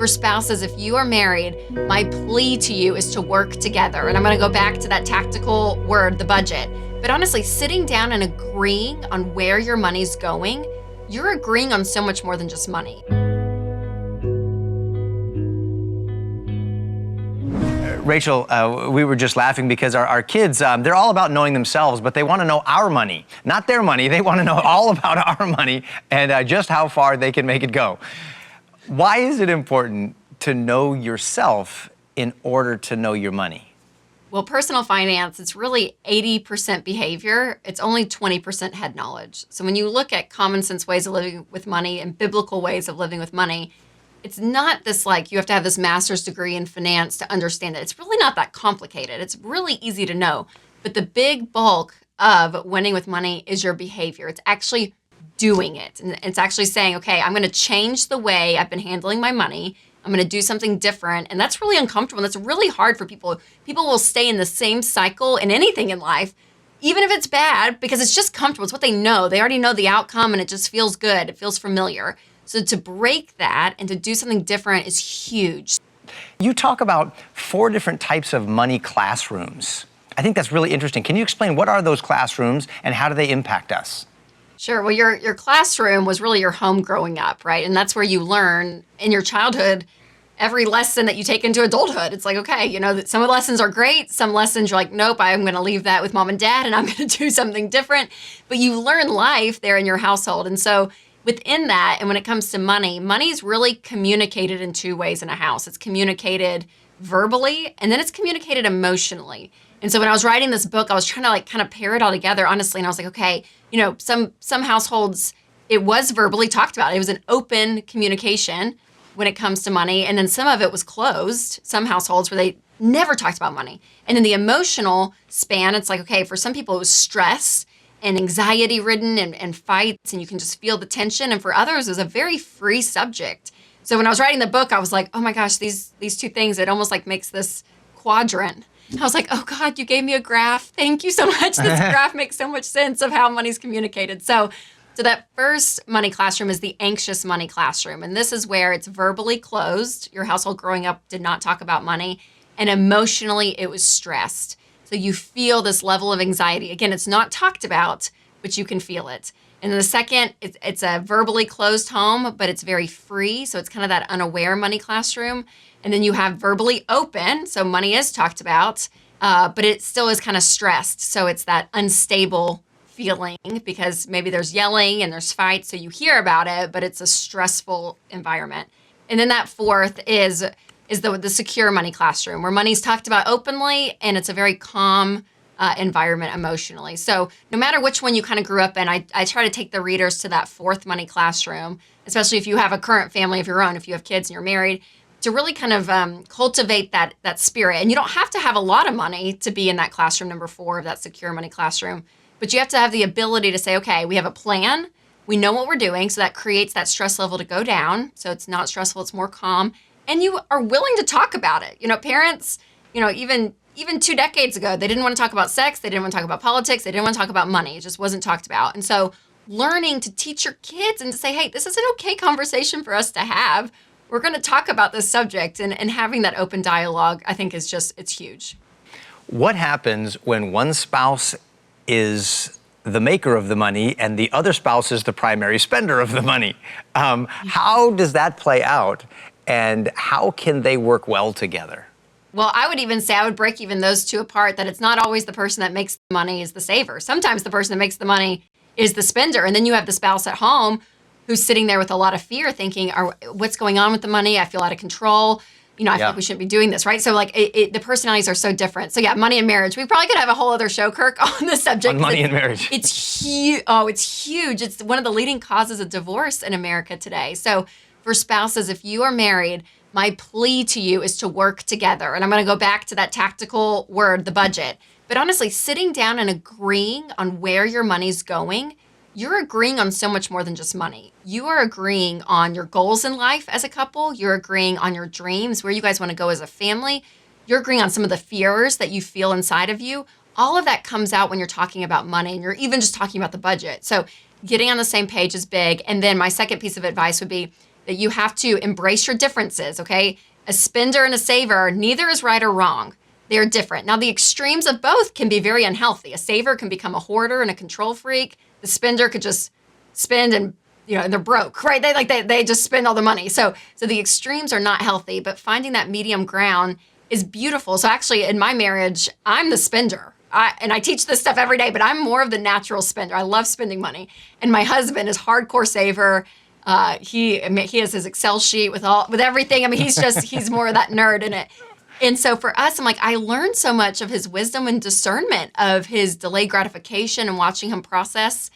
For spouses, if you are married, my plea to you is to work together. And I'm going to go back to that tactical word, the budget. But honestly, sitting down and agreeing on where your money's going, you're agreeing on so much more than just money. Rachel, we were just laughing because our kids, they're all about knowing themselves, but they want to know our money, not their money. They want to know all about our money and just how far they can make it go. Why is it important to know yourself in order to know your money? Well, personal finance, it's really 80% behavior. It's only 20% head knowledge. So when you look at common sense ways of living with money and biblical ways of living with money, it's not this like you have to have this master's degree in finance to understand it. It's really not that complicated. It's really easy to know. But the big bulk of winning with money is your behavior. It's actually doing it. And it's actually saying, okay, I'm going to change the way I've been handling my money. I'm going to do something different. And that's really uncomfortable. And that's really hard for people. People will stay in the same cycle in anything in life, even if it's bad, because it's just comfortable. It's what they know. They already know the outcome and it just feels good. It feels familiar. So to break that and to do something different is huge. You talk about 4 different types of money classrooms. I think that's really interesting. Can you explain what are those classrooms and how do they impact us? Sure. Well, your classroom was really your home growing up, right? And that's where you learn in your childhood every lesson that you take into adulthood. It's like, okay, you know, that some of the lessons are great. Some lessons you're like, nope, I'm going to leave that with mom and dad and I'm going to do something different. But you learn life there in your household. And so within that, and when it comes to money, money is really communicated in 2 ways in a house. It's communicated verbally, and then it's communicated emotionally. And so when I was writing this book, I was trying to like kind of pair it all together, honestly. And I was like, okay, you know, some households, it was verbally talked about. It was an open communication when it comes to money. And then some of it was closed, some households where they never talked about money. And then the emotional span, it's like, okay, for some people it was stress and anxiety ridden and fights, and you can just feel the tension. And for others, it was a very free subject. So when I was writing the book, I was like, oh my gosh, these 2 things, it almost like makes this quadrant. I was like, oh God, you gave me a graph. Thank you so much. This graph makes so much sense of how money's communicated. So that first money classroom is the anxious money classroom. And this is where it's verbally closed. Your household growing up did not talk about money. And emotionally, it was stressed. So you feel this level of anxiety. Again, it's not talked about, but you can feel it. And then the second, it's a verbally closed home, but it's very free. So it's kind of that unaware money classroom. And then you have verbally open. So money is talked about, but it still is kind of stressed. So it's that unstable feeling because maybe there's yelling and there's fights. So you hear about it, but it's a stressful environment. And then that fourth is the secure money classroom where money's talked about openly and it's a very calm environment emotionally. So no matter which one you kind of grew up in, I try to take the readers to that fourth money classroom, especially if you have a current family of your own, if you have kids and you're married, to really kind of cultivate that spirit. And you don't have to have a lot of money to be in that classroom number 4 of that secure money classroom, but you have to have the ability to say, okay, we have a plan. We know what we're doing. So that creates that stress level to go down. So it's not stressful, it's more calm. And you are willing to talk about it. You know, parents, you know, even 2 decades ago, they didn't want to talk about sex. They didn't want to talk about politics. They didn't want to talk about money. It just wasn't talked about. And so learning to teach your kids and to say, hey, this is an okay conversation for us to have. We're going to talk about this subject and having that open dialogue, I think is just, it's huge. What happens when one spouse is the maker of the money and the other spouse is the primary spender of the money? How does that play out? And how can they work well together? Well, I would even say I would break even those 2 apart, that it's not always the person that makes the money is the saver. Sometimes the person that makes the money is the spender. And then you have the spouse at home who's sitting there with a lot of fear thinking, what's going on with the money? I feel out of control. You know, I feel like we shouldn't be doing this, right? So like the personalities are so different. So yeah, money and marriage. We probably could have a whole other show, Kirk, on this subject. On money and marriage. It's huge. Oh, it's huge. It's one of the leading causes of divorce in America today. So for spouses, if you are married, my plea to you is to work together. And I'm going to go back to that tactical word, the budget. But honestly, sitting down and agreeing on where your money's going, you're agreeing on so much more than just money. You are agreeing on your goals in life as a couple. You're agreeing on your dreams, where you guys want to go as a family. You're agreeing on some of the fears that you feel inside of you. All of that comes out when you're talking about money and you're even just talking about the budget. So getting on the same page is big. And then my second piece of advice would be that you have to embrace your differences, okay? A spender and a saver, neither is right or wrong. They're different. Now, the extremes of both can be very unhealthy. A saver can become a hoarder and a control freak. The spender could just spend and and they're broke, right? They just spend all the money. So the extremes are not healthy, but finding that medium ground is beautiful. So actually, in my marriage, I'm the spender. I teach this stuff every day, but I'm more of the natural spender. I love spending money. And my husband is hardcore saver. He has his Excel sheet with everything. I mean, he's more of that nerd in it. And so for us, I'm like, I learned so much of his wisdom and discernment of his delayed gratification and watching him process.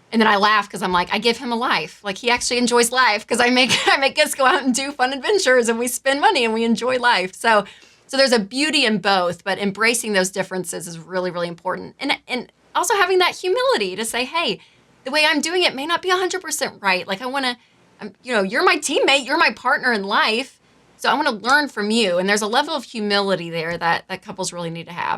And then I laugh because I'm like, I give him a life. Like, he actually enjoys life because I make us go out and do fun adventures and we spend money and we enjoy life. So there's a beauty in both, but embracing those differences is really, really important. And also having that humility to say, hey, the way I'm doing it may not be 100% right. Like, I want to, you're my teammate, you're my partner in life. So I want to learn from you. And there's a level of humility there that couples really need to have.